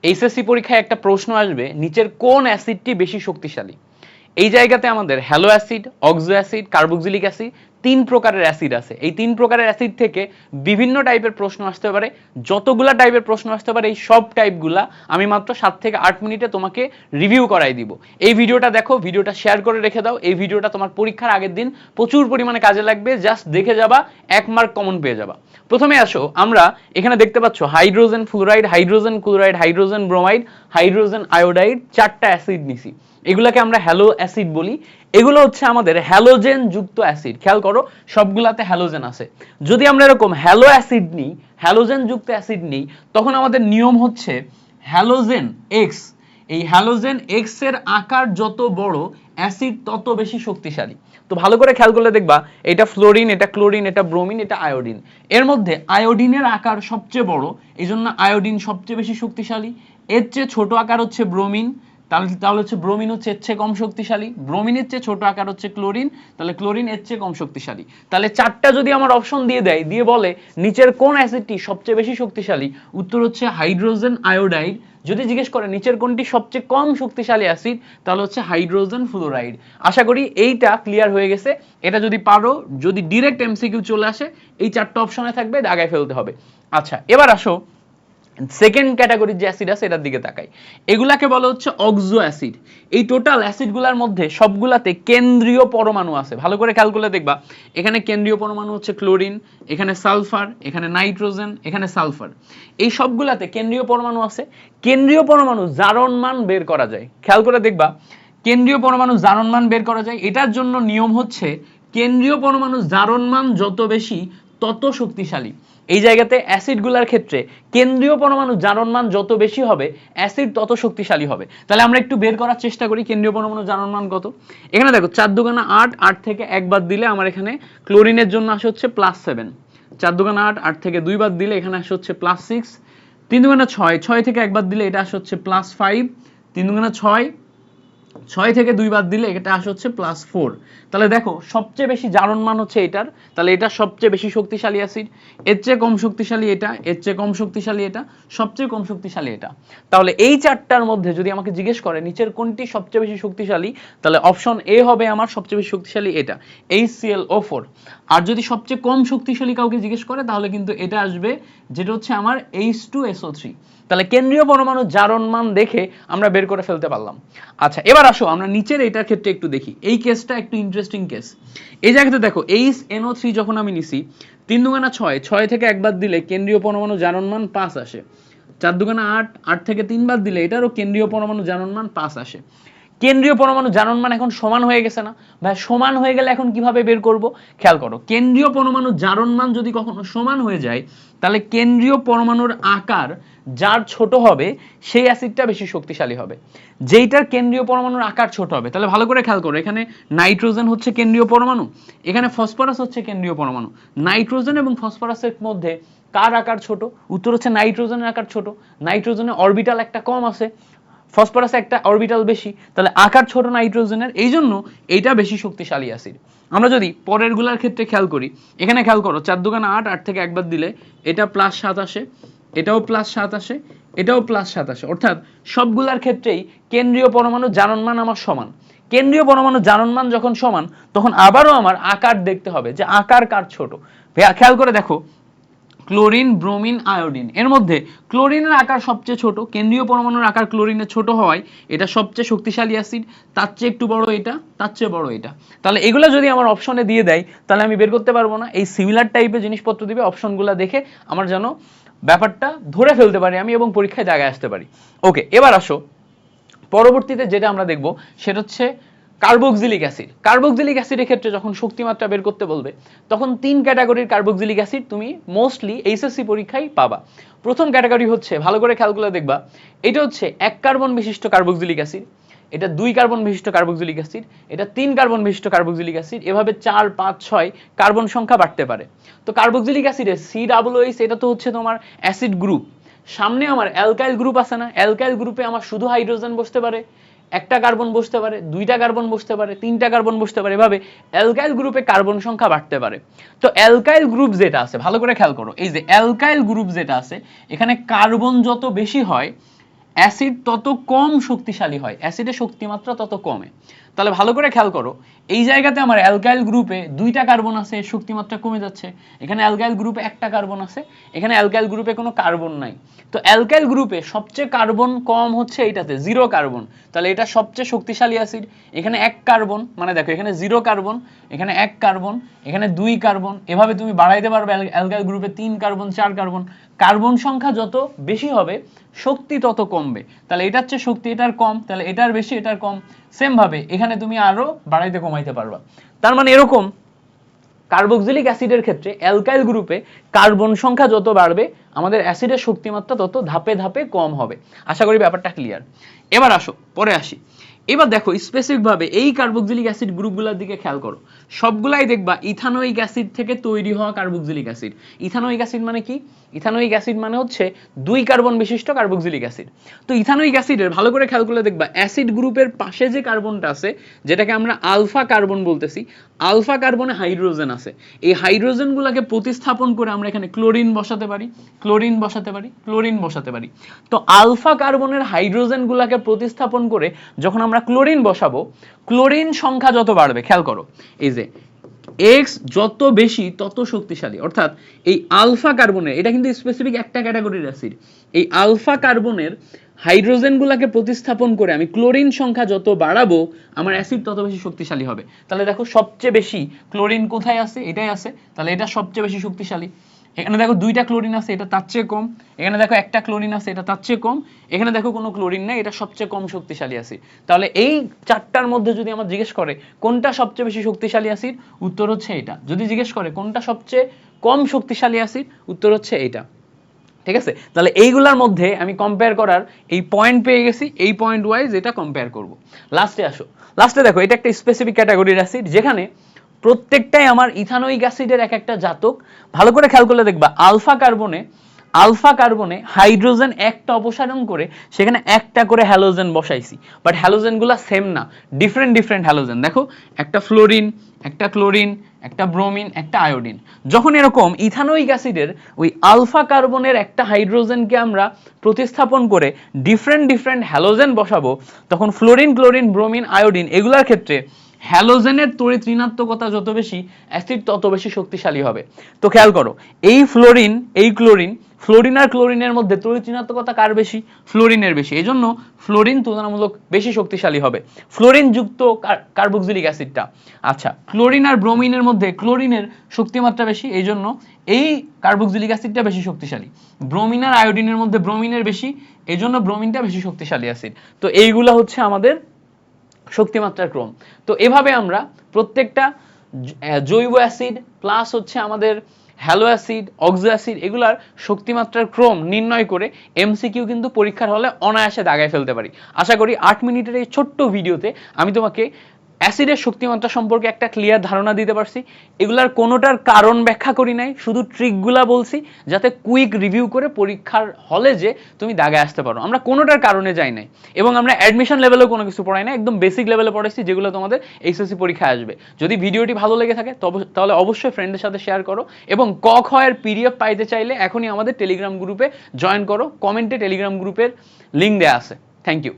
HSC পরীক্ষায় একটা প্রশ্ন আসবে, নিচের কোন অ্যাসিডটি বেশি শক্তিশালী? এই জায়গাতে আমাদের hello acid, oxo acid, carboxylic acid, তিন প্রকারের অ্যাসিড আছে। এই তিন প্রকারের অ্যাসিড থেকে বিভিন্ন টাইপের প্রশ্ন আসতে পারে। যতগুলা টাইপের প্রশ্ন আসতে পারে এই সব টাইপগুলা আমি মাত্র 7 থেকে 8 মিনিটে তোমাকে রিভিউ করাই দিব। এই ভিডিওটা দেখো, ভিডিওটা শেয়ার করে রেখে দাও। এই ভিডিওটা তোমার পরীক্ষার আগের দিন প্রচুর পরিমাণে কাজে লাগবে। জাস্ট দেখে যাবা, 1 মার্ক কমন পেয়ে যাবা। প্রথমে আসো, আমরা এখানে দেখতে পাচ্ছ hydrogen fluoride, hydrogen chloride, hydrogen bromide, hydrogen iodide, 4টা অ্যাসিড নিছি। এগুলাকে আমরা হ্যালো অ্যাসিড বলি। এগুলো হচ্ছে আমাদের হ্যালোজেন যুক্ত অ্যাসিড। খেয়াল করো, সবগুলাতে হ্যালোজেন আছে। যদি আমরা এরকম হ্যালো অ্যাসিড নিই, হ্যালোজেন যুক্ত অ্যাসিড নিই, তখন আমাদের নিয়ম হচ্ছে হ্যালোজেন এক্স। এই হ্যালোজেন এক্স এর আকার যত বড়, অ্যাসিড তত বেশি শক্তিশালী। তো ভালো করে খেয়াল করলে দেখবা, এটা ফ্লোরিন, এটা ক্লোরিন, এটা ব্রোমিন, এটা আয়োডিন। এর মধ্যে আয়োডিনের আকার সবচেয়ে বড়, এই জন্য আয়োডিন সবচেয়ে বেশি শক্তিশালী। এর চেয়ে ছোট আকার হচ্ছে ব্রোমিন, তাহলে হচ্ছে ব্রোমিন হচ্ছে এর চেয়ে কম শক্তিশালী। ব্রোমিনের চেয়ে ছোট আকার হচ্ছে ক্লোরিন, তাহলে ক্লোরিন এর চেয়ে কম শক্তিশালী। তাহলে 4টা যদি আমার অপশন দিয়ে দেয়, দিয়ে বলে নিচের কোন অ্যাসিডটি সবচেয়ে বেশি শক্তিশালী, উত্তর হচ্ছে হাইড্রোজেন আয়োডাইড। যদি জিজ্ঞেস করে নিচের কোনটি সবচেয়ে কম শক্তিশালী অ্যাসিড, তাহলে হচ্ছে হাইড্রোজেন ফ্লোরাইড। আশা করি এইটা ক্লিয়ার হয়ে গেছে। এটা যদি পারো, যদি ডিরেক্ট এমসিকিউ চলে আসে, এই 4টা অপশনে থাকবে, দাগায় ফেলতে হবে। আচ্ছা, এবার আসো সেকেন্ড ক্যাটাগরির যে অ্যাসিড আছে এটার দিকে তাকাই। এগুলাকে বলা হচ্ছে অক্সো অ্যাসিড। এই টোটাল অ্যাসিডগুলোর মধ্যে সবগুলাতে কেন্দ্রীয় পরমাণু আছে। ভালো করে খেয়াল করলে দেখবা, এখানে কেন্দ্রীয় পরমাণু হচ্ছে ক্লোরিন, এখানে সালফার, এখানে নাইট্রোজেন, এখানে সালফার। এই সবগুলাতে কেন্দ্রীয় পরমাণু আছে। কেন্দ্রীয় পরমাণু জারণ মান বের করা যায়। খেয়াল করে দেখবা, কেন্দ্রীয় পরমাণু জারণ মান বের করা যায়। এটার জন্য নিয়ম হচ্ছে কেন্দ্রীয় পরমাণু জারণ মান যত বেশি, তত শক্তিশালী। এই জায়গাতে অ্যাসিডগুলোর ক্ষেত্রে কেন্দ্রীয় পরমাণু জারণ মান যত বেশি হবে, অ্যাসিড তত শক্তিশালী হবে। তাহলে আমরা একটু বের করার চেষ্টা করি কেন্দ্রীয় পরমাণু জারণ মান কত। এখানে দেখো 4 দুগুণা 8, 8 থেকে 1 বাদ দিলে আমার এখানে ক্লোরিনের জন্য আসে হচ্ছে +7। 4 দুগুণা 8, 8 থেকে 2 বাদ দিলে এখানে আসে হচ্ছে +6। 3 দুগুণা 6, 6 থেকে 1 বাদ দিলে এটা আসে হচ্ছে +5। 3 দুগুণা 6, 6 থেকে 2 বাদ দিলে এটা আসে হচ্ছে +4। তাহলে দেখো সবচেয়ে বেশি জারণ মান হচ্ছে এটার, তাহলে এটা সবচেয়ে বেশি শক্তিশালী অ্যাসিড। এর চেয়ে কম শক্তিশালী এটা, এর চেয়ে কম শক্তিশালী এটা, সবচেয়ে কম শক্তিশালী এটা। তাহলে এই 4টার মধ্যে যদি আমাকে জিজ্ঞেস করে নিচের কোনটি সবচেয়ে বেশি শক্তিশালী, তাহলে অপশন এ হবে আমার সবচেয়ে বেশি শক্তিশালী এটা, HClO4। আর যদি সবচেয়ে কম শক্তিশালী কাউকে জিজ্ঞেস করে, তাহলে কিন্তু এটা আসবে, যেটা হচ্ছে আমার H2SO3। তাহলে কেন্দ্রীয় পরমাণু জারণ মান দেখে আমরা বের করে ফেলতে পারলাম। আচ্ছা, এবার আসো আমরা নিচের এটার ক্ষেত্রে একটু দেখি। এই কেসটা একটু ইন্টারেস্টিং কেস। এই জায়গাতে দেখো HNO3 যখন আমি নিছি, 3 দুগুণা 6, 6 থেকে 1 বাদ দিলে কেন্দ্রীয় পরমাণু জারণ মান 5 আসে। 4 দুগুণা 8, 8 থেকে 3 বাদ দিলে এটারও কেন্দ্রীয় পরমাণু জারণ মান 5 আসে। কেন্দ্রীয় পরমাণু জারণ মান এখন সমান হয়ে গেছে না ভাই? সমান হয়ে গেলে এখন কিভাবে বের করব? খেয়াল করো, কেন্দ্রীয় পরমাণু জারণ মান যদি কখনো সমান হয়ে যায়, তাহলে কেন্দ্রীয় পরমাণুর আকার যার ছোট হবে সেই অ্যাসিডটা বেশি শক্তিশালী হবে। যেইটার কেন্দ্রীয় পরমাণুর আকার ছোট হবে, তাহলে ভালো করে খেয়াল করো, এখানে নাইট্রোজেন হচ্ছে কেন্দ্রীয় পরমাণু, এখানে ফসফরাস হচ্ছে কেন্দ্রীয় পরমাণু। নাইট্রোজেন এবং ফসফরাসের মধ্যে কার আকার ছোট? উত্তর হচ্ছে নাইট্রোজেনের আকার ছোট। নাইট্রোজেনের অরবিটাল একটা কম আছে, ফসফরাসে একটা অরবিটাল বেশি, তাহলে আকার ছোট নাইট্রোজেনের, এই জন্য এইটা বেশি শক্তিশালী অ্যাসিড। আমরা যদি পরের গুলার ক্ষেত্রে খেয়াল করি, এখানে খেয়াল করো 4 দুগুণা 8, 8 থেকে 1 বাদ দিলে এটা +7 আসে, এটাও +7 আসে, এটাও +7 আসে। অর্থাৎ সবগুলার ক্ষেত্রেই কেন্দ্রীয় পরমাণু জারণ মান আমার সমান। কেন্দ্রীয় পরমাণু জারণ মান যখন সমান, তখন আবারও আমার আকার দেখতে হবে যে আকার কার ছোট। খেয়াল করে দেখো, ক্লোরিন, ব্রোমিন, আয়োডিন, এর মধ্যে ক্লোরিনের আকার সবচেয়ে ছোট। কেন্দ্রীয় পরমাণুর আকার ক্লোরিনের ছোট হওয়ায় এটা সবচেয়ে শক্তিশালী অ্যাসিড। তার চেয়ে একটু বড় এটা, তার চেয়ে বড় এটা। তাহলে এগুলো যদি আমার অপশনে দিয়ে দেয়, তাহলে আমি বের করতে পারবো না। এই সিমিলার টাইপের জিনিসপত্র দিবে, অপশনগুলো দেখে আমার যেন ব্যাপারটা ধরে ফেলতে পারি আমি এবং পরীক্ষায় জায়গায় আসতে পারি। ওকে, এবার আসো পরবর্তীতে যেটা আমরা দেখব সেটা হচ্ছে কার্বক্সিলিক অ্যাসিড। কার্বক্সিলিক অ্যাসিডের ক্ষেত্রে যখন শক্তিমাত্রা বের করতে বলবে, তখন 3 ক্যাটাগরির কার্বক্সিলিক অ্যাসিড তুমি মোস্টলি এইচএসসি পরীক্ষায় পাবা। প্রথম ক্যাটাগরি হচ্ছে, ভালো করে খেয়াল করে দেখবা, এটা হচ্ছে 1 কার্বন বিশিষ্ট কার্বক্সিলিক অ্যাসিড, এটা 2 কার্বন বিশিষ্ট কার্বক্সিলিক অ্যাসিড, এটা 3 কার্বন বিশিষ্ট কার্বক্সিলিক অ্যাসিড, এভাবে 4, 5, 6 কার্বন সংখ্যা বাড়তে পারে। তো কার্বক্সিলিক অ্যাসিডের COOH, এটা তো হচ্ছে তোমার অ্যাসিড গ্রুপ। সামনে আমার অ্যালকাইল গ্রুপ আছে না? অ্যালকাইল গ্রুপে আমার শুধু হাইড্রোজেন বসতে পারে, একটা কার্বন বসতে পারে, 2টা কার্বন বসতে পারে, 3টা কার্বন বসতে পারে, এভাবে অ্যালকাইল গ্রুপে কার্বন সংখ্যা বাড়তে পারে। তো অ্যালকাইল গ্রুপ যেটা আছে, ভালো করে খেয়াল করো, এই যে অ্যালকাইল গ্রুপ যেটা আছে, এখানে কার্বন যত বেশি হয়, অ্যাসিড তত কম শক্তিশালী হয়, অ্যাসিডের শক্তিমাত্রা তত কমে। তাহলে ভালো করে খেয়াল করো, এই জায়গাতে আমার অ্যালকাইল গ্রুপে 2টা কার্বন আছে, এর শক্তিমাত্রা কমে যাচ্ছে। এখানে অ্যালকাইল গ্রুপে 1টা কার্বন আছে, এখানে অ্যালকাইল গ্রুপে কোনো কার্বন নাই। তো অ্যালকাইল গ্রুপে সবচেয়ে কার্বন কম হচ্ছে এইটাতে, 0 কার্বন। তাহলে এটা সবচেয়ে শক্তিশালী অ্যাসিড। এখানে 1 কার্বন, মানে দেখো এখানে 0 কার্বন, এখানে 1 কার্বন, এখানে 2 কার্বন, এভাবে তুমি বাড়াইতে পারবে। অ্যালকাইল গ্রুপে 3 কার্বন, 4 কার্বন। কার্বন সংখ্যা যত বেশি হবে শক্তি তত কমবে। তাহলে এটার চেয়ে শক্তি এটার কম, তাহলে এটার বেশি এটার কম। সেম ভাবে এখানে তুমি আরো বাড়াইতে কমাইতে পারবা। তার মানে এরকম কার্বক্সিলিক অ্যাসিডের ক্ষেত্রে অ্যালকাইল গ্রুপে কার্বন সংখ্যা যত বাড়বে আমাদের অ্যাসিডের শক্তিমাত্রা তত ধাপে ধাপে কম হবে। আশা করি ব্যাপারটা ক্লিয়ার। এবার আসো পরে আসি। এবার দেখো স্পেসিফিক ভাবে এই কার্বক্সিলিক অ্যাসিড গ্রুপগুলোর দিকে খেয়াল করো, সবগুলাই দেখবা ইথানোয়িক অ্যাসিড থেকে তৈরি হওয়া কার্বক্সিলিক অ্যাসিড। ইথানোয়িক অ্যাসিড মানে কি? ইথানোয়িক অ্যাসিড মানে হচ্ছে 2 কার্বন বিশিষ্ট কার্বক্সিলিক অ্যাসিড। তো ইথানোয়িক অ্যাসিডের ভালো করে খেয়াল করলে দেখবা অ্যাসিড গ্রুপের পাশে যে কার্বনটা আছে যেটাকে আমরা আলফা কার্বন বলতেছি, আলফা কার্বনে হাইড্রোজেন আছে। এই হাইড্রোজেনগুলোকে প্রতিস্থাপন করে আমরা এখানে ক্লোরিন বসাতে পারি, ক্লোরিন বসাতে পারি, ক্লোরিন বসাতে পারি। তো আলফা কার্বনের হাইড্রোজেনগুলোকে প্রতিস্থাপন করে যখন আমরা ক্লোরিন বসাবো, ক্লোরিন সংখ্যা যত বাড়বে, খেয়াল করো এই যে X যত বেশি তত শক্তিশালী। অর্থাৎ এই আলফা কার্বনের, এটা কিন্তু স্পেসিফিক একটা ক্যাটাগরির অ্যাসিড, এই আলফা কার্বনের হাইড্রোজেনগুলোকে প্রতিস্থাপন করে আমি ক্লোরিন সংখ্যা যত বাড়াবো আমার অ্যাসিড তত বেশি শক্তিশালী হবে। তাহলে দেখো সবচেয়ে বেশি ক্লোরিন কোথায় আছে? এটাই আছে, তাহলে এটা সবচেয়ে বেশি শক্তিশালী। এখানে দেখো 2টা ক্লোরিন আছে, এটা তার চেয়ে কম। এখানে দেখো 1টা ক্লোরিন আছে, এটা তার চেয়ে কম। এখানে দেখো কোনো ক্লোরিন নেই, এটা সবচেয়ে কম শক্তিশালী অ্যাসিড। তাহলে এই 4টার মধ্যে যদি আমার জিজ্ঞেস করে কোনটা সবচেয়ে বেশি শক্তিশালী অ্যাসিড, উত্তর হচ্ছে এটা। যদি জিজ্ঞেস করে কোনটা সবচেয়ে কম শক্তিশালী অ্যাসিড, উত্তর হচ্ছে এটা। ঠিক আছে? তাহলে এইগুলোর মধ্যে আমি কম্পেয়ার করার এই পয়েন্ট পেয়ে গেছি, এই পয়েন্ট ওয়াইজ এটা কম্পেয়ার করব। লাস্টে আসো, লাস্টে দেখো এটা একটা স্পেসিফিক ক্যাটাগরির অ্যাসিড যেখানে প্রত্যেকটাই আমার ইথানোয়িক অ্যাসিডের এক একটা জাতক। ভালো করে খেয়াল করলে দেখবা আলফা কার্বনে হাইড্রোজেন একটা অপসারণ করে সেখানে একটা করে হ্যালোজেন বসাইছি, বাট হ্যালোজেনগুলো সেম না, ডিফারেন্ট ডিফারেন্ট হ্যালোজেন। দেখো একটা ফ্লোরিন, একটা ক্লোরিন, একটা ব্রোমিন, একটা আয়োডিন। যখন এরকম ইথানোয়িক অ্যাসিডের ওই আলফা কার্বনের একটা হাইড্রোজেনকে আমরা প্রতিস্থাপন করে ডিফারেন্ট ডিফারেন্ট হ্যালোজেন বসাবো, তখন ফ্লোরিন, ক্লোরিন, ব্রোমিন, আয়োডিন এগুলোর ক্ষেত্রে হ্যালোজেনের তড়িৎ ঋণাত্মকতা যত বেশি অ্যাসিড তত বেশি শক্তিশালী হবে। তো খেয়াল করো এই ফ্লোরিন, এই ক্লোরিন, ফ্লোরিন আর ক্লোরিনের মধ্যে তড়িৎ ঋণাত্মকতা কার বেশি? ফ্লোরিনের বেশি। এই জন্য ফ্লোরিন তুলনামূলক বেশি শক্তিশালী হবে, ফ্লোরিন যুক্ত কার্বক্সিলিক অ্যাসিডটা। আচ্ছা, ক্লোরিন আর ব্রোমিনের মধ্যে ক্লোরিনের শক্তিমাত্রা বেশি, এই জন্য এই কার্বক্সিলিক অ্যাসিডটা বেশি শক্তিশালী। ব্রোমিন আর আয়োডিনের মধ্যে ব্রোমিনের বেশি, এই জন্য ব্রোমিনটা বেশি শক্তিশালী অ্যাসিড। তো এইগুলা হচ্ছে আমাদের শক্তিমাত্রার ক্রম। তো এভাবে আমরা প্রত্যেকটা জৈব অ্যাসিড প্লাস হচ্ছে আমাদের হ্যালো অ্যাসিড, অক্সো অ্যাসিড এগুলার শক্তিমাত্রার ক্রম নির্ণয় করে এমসিকিউ কিন্তু পরীক্ষার হলে অনায়াসে দাগায় ফেলতে পারি। আশা করি 8 মিনিটের এই ছোট্ট ভিডিওতে আমি তোমাকে অ্যাসিডের শক্তিমাত্রা সম্পর্কে একটা ক্লিয়ার ধারণা দিতে পারছি। এগুলার কোনোটার কারণ ব্যাখ্যা করি নাই, শুধু ট্রিকগুলা বলছি যাতে কুইক রিভিউ করে পরীক্ষার হলে যে তুমি দাগায় আসতে পারো। আমরা কোনোটার কারণে যাই নাই এবং আমরা অ্যাডমিশন লেভেলেও কোনো কিছু পড়াই না, একদম বেসিক লেভেলে পড়াইছি যেগুলো তোমাদের এইচএসসি পরীক্ষায় আসবে। যদি ভিডিওটি ভালো লেগে থাকে তাহলে অবশ্যই ফ্রেন্ডদের সাথে শেয়ার করো এবং ক খ এর পিডিএফ পাইতে চাইলে এখনই আমাদের টেলিগ্রাম গ্রুপে জয়েন করো। কমেন্টে টেলিগ্রাম গ্রুপের লিঙ্ক দেওয়া আছে। Thank you.